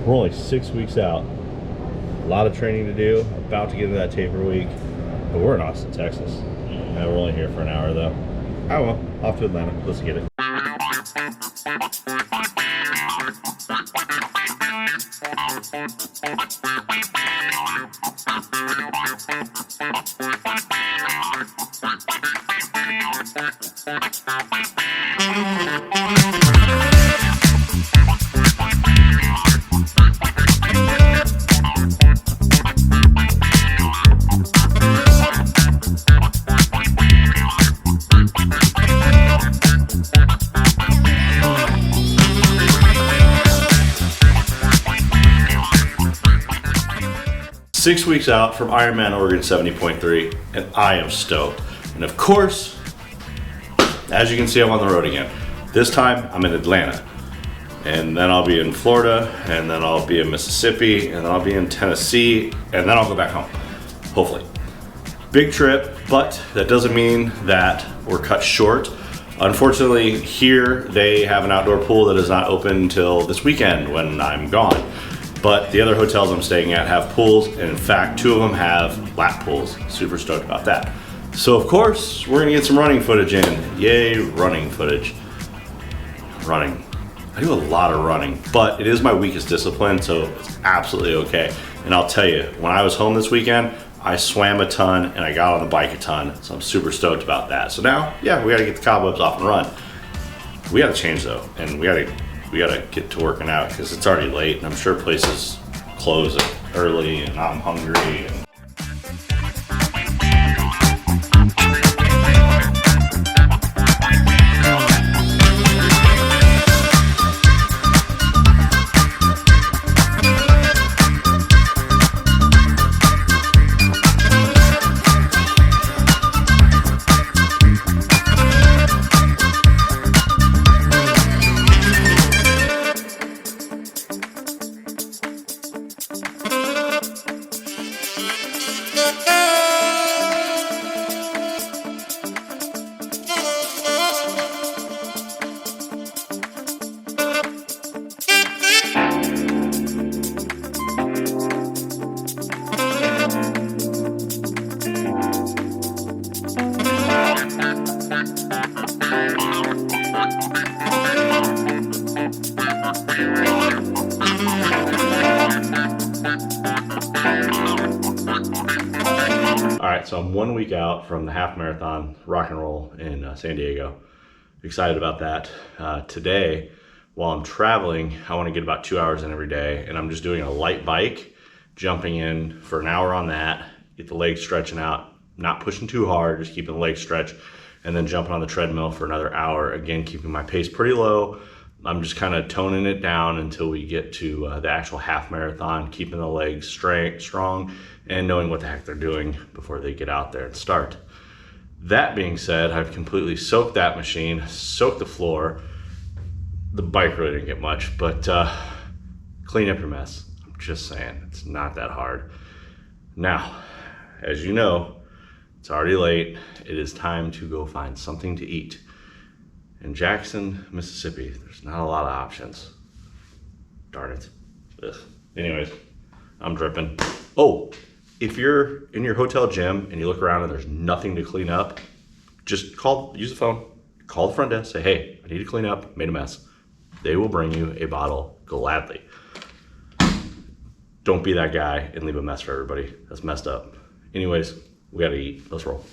We're only 6 weeks out. A lot of training to do. About to get into that taper week. But we're in Austin, Texas. We're only here for an hour though. Oh well, off to Atlanta. Let's get it. Six weeks out from Ironman Oregon 70.3, and I am stoked. And of course, as you can see, I'm on the road again. This time, I'm in Atlanta. And then I'll be in Florida, and then I'll be in Mississippi, and then I'll be in Tennessee, and then I'll go back home, hopefully. Big trip, but that doesn't mean that we're cut short. Unfortunately, here they have an outdoor pool that is not open until this weekend when I'm gone. But the other hotels I'm staying at have pools, and in fact, 2 of them have lap pools. Super stoked about that. So of course, we're gonna get some running footage in. Yay, running footage. Running. I do a lot of running, but it is my weakest discipline, so it's absolutely okay. And I'll tell you, when I was home this weekend, I swam a ton and I got on the bike a ton, so I'm super stoked about that. So now, yeah, we gotta get the cobwebs off and run. We gotta change though, and we gotta get to working out because it's already late and I'm sure places close early and I'm hungry. So I'm 1 week out from the half marathon rock and roll in San Diego. Excited about that. Today, while I'm traveling, I want to get about 2 hours in every day, and I'm just doing a light bike, jumping in for an hour on that, get the legs stretching out, not pushing too hard, just keeping the legs stretched, and then jumping on the treadmill for another hour, again, keeping my pace pretty low. I'm just kind of toning it down until we get to the actual half marathon, keeping the legs strong and knowing what the heck they're doing before they get out there and start. That being said, I've completely soaked that machine, soaked the floor. The bike really didn't get much, but clean up your mess. I'm just saying, it's not that hard. Now, as you know, it's already late. It is time to go find something to eat. In Jackson, Mississippi, there's not a lot of options. Darn it. Ugh. Anyways, I'm dripping. Oh, if you're in your hotel gym and you look around and there's nothing to clean up, just use the phone, call the front desk, say, hey, I need to clean up, made a mess. They will bring you a bottle gladly. Don't be that guy and leave a mess for everybody. That's messed up. Anyways, we gotta eat. Let's roll.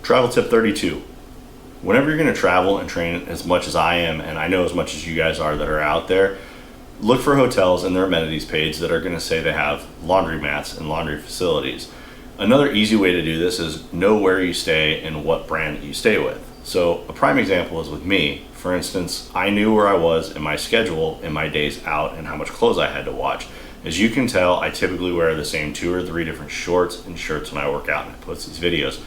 Travel tip 32. Whenever you're going to travel and train as much as I am, and I know as much as you guys are that are out there, look for hotels in their amenities page that are going to say they have laundromats and laundry facilities. Another easy way to do this is know where you stay and what brand you stay with. So a prime example is with me. For instance, I knew where I was in my schedule in my days out and how much clothes I had to watch. As you can tell, I typically wear the same 2 or 3 different shorts and shirts when I work out and I post these videos.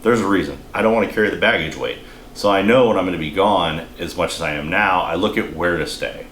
There's a reason. I don't want to carry the baggage weight. So I know when I'm going to be gone, as much as I am now, I look at where to stay.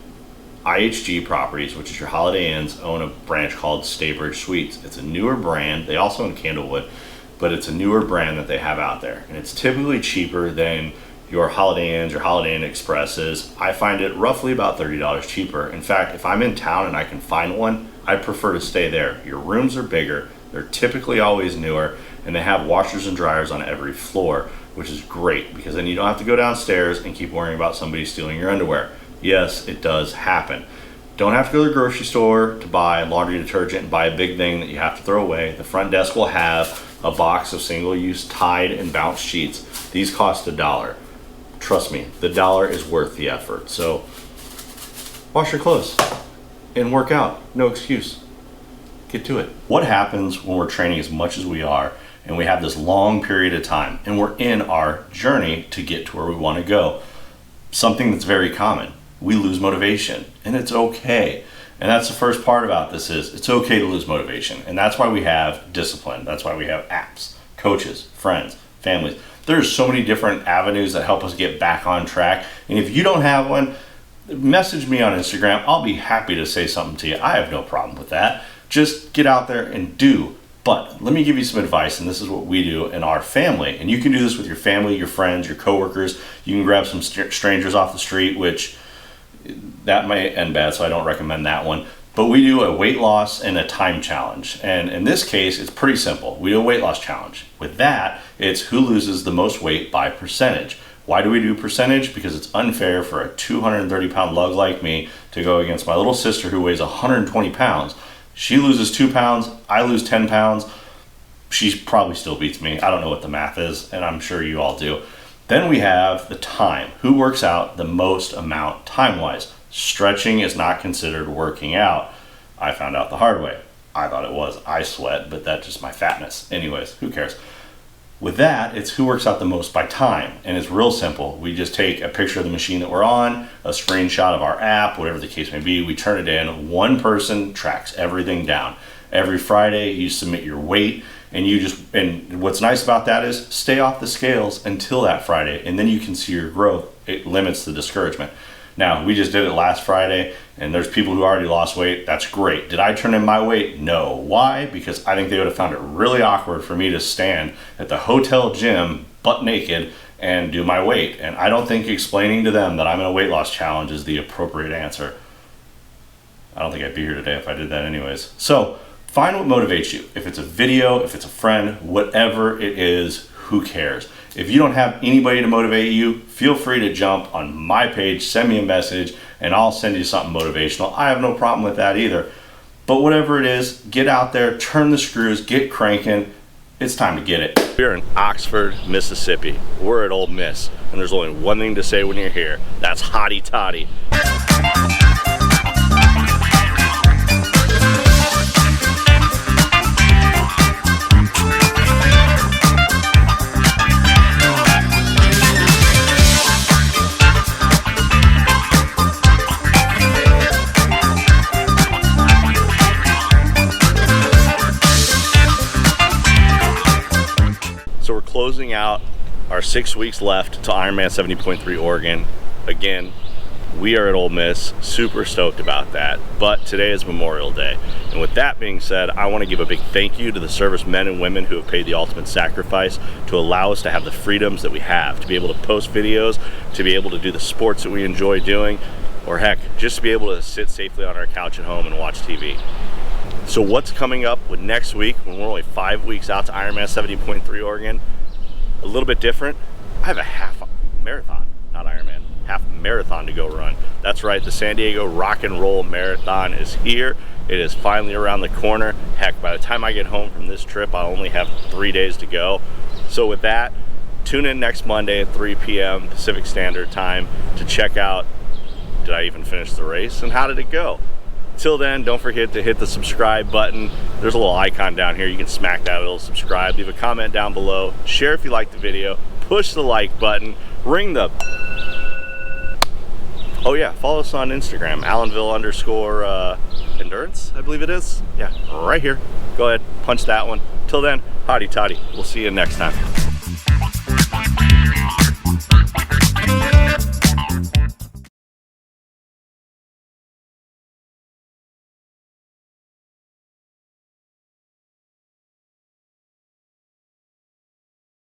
IHG Properties, which is your Holiday Inns, own a branch called Staybridge Suites. It's a newer brand. They also own Candlewood, but it's a newer brand that they have out there. And it's typically cheaper than your Holiday Inns, your Holiday Inn Expresses. I find it roughly about $30 cheaper. In fact, if I'm in town and I can find one, I prefer to stay there. Your rooms are bigger, they're typically always newer, and they have washers and dryers on every floor, which is great because then you don't have to go downstairs and keep worrying about somebody stealing your underwear. Yes, it does happen. Don't have to go to the grocery store to buy laundry detergent and buy a big thing that you have to throw away. The front desk will have a box of single-use Tide and Bounce sheets. These cost $1. Trust me, the $1 is worth the effort. So wash your clothes and work out. No excuse. Get to it. What happens when we're training as much as we are and we have this long period of time and we're in our journey to get to where we want to go? Something that's very common. We lose motivation, and it's okay. And that's the first part about this is it's okay to lose motivation. And that's why we have discipline. That's why we have apps, coaches, friends, families. There's so many different avenues that help us get back on track. And if you don't have one, message me on Instagram. I'll be happy to say something to you. I have no problem with that. Just get out there and do. But let me give you some advice, and this is what we do in our family. And you can do this with your family, your friends, your coworkers. You can grab some strangers off the street, which that may end bad, so I don't recommend that one. But we do a weight loss and a time challenge. And in this case, it's pretty simple. We do a weight loss challenge. With that, it's who loses the most weight by percentage. Why do we do percentage? Because it's unfair for a 230-pound lug like me to go against my little sister who weighs 120 pounds. She loses 2 pounds, I lose 10 pounds. She probably still beats me. I don't know what the math is, and I'm sure you all do. Then we have the time. Who works out the most amount time-wise? Stretching is not considered working out. I found out the hard way. I thought it was. I sweat, but that's just my fatness. Anyways, who cares? With that, it's who works out the most by time. And it's real simple. We just take a picture of the machine that we're on, a screenshot of our app, whatever the case may be. We turn it in. One person tracks everything down. Every Friday, you submit your weight. And what's nice about that is stay off the scales until that Friday. And then you can see your growth. It limits the discouragement. Now, we just did it last Friday, and there's people who already lost weight. That's great. Did I turn in my weight? No. Why? Because I think they would have found it really awkward for me to stand at the hotel gym butt naked and do my weight. And I don't think explaining to them that I'm in a weight loss challenge is the appropriate answer. I don't think I'd be here today if I did that anyways. So find what motivates you. If it's a video, if it's a friend, whatever it is, who cares? If you don't have anybody to motivate you, feel free to jump on my page, send me a message, and I'll send you something motivational. I have no problem with that either. But whatever it is, get out there, turn the screws, get cranking. It's time to get it. We're in Oxford, Mississippi. We're at Ole Miss, and there's only one thing to say when you're here. That's hotty toddy. So we're closing out our 6 weeks left to Ironman 70.3 Oregon. Again, we are at Ole Miss, super stoked about that. But today is Memorial Day. And with that being said, I want to give a big thank you to the servicemen and women who have paid the ultimate sacrifice to allow us to have the freedoms that we have, to be able to post videos, to be able to do the sports that we enjoy doing, or heck, just to be able to sit safely on our couch at home and watch TV. So what's coming up with next week when we're only 5 weeks out to Ironman 70.3 Oregon? A little bit different. I have a half marathon, not Ironman, half marathon to go run. That's right, the San Diego Rock and Roll Marathon is here. It is finally around the corner. Heck, by the time I get home from this trip, I only have 3 days to go. So with that, tune in next Monday at 3 p.m. Pacific Standard Time to check out, did I even finish the race and how did it go? Till then, don't forget to hit the subscribe button. There's a little icon down here. You can smack that little subscribe. Leave a comment down below. Share if you like the video. Push the like button. Ring the... Oh yeah, follow us on Instagram, Allenville_. Endurance, I believe it is. Yeah, right here. Go ahead, punch that one. Till then, hotty toddy. We'll see you next time.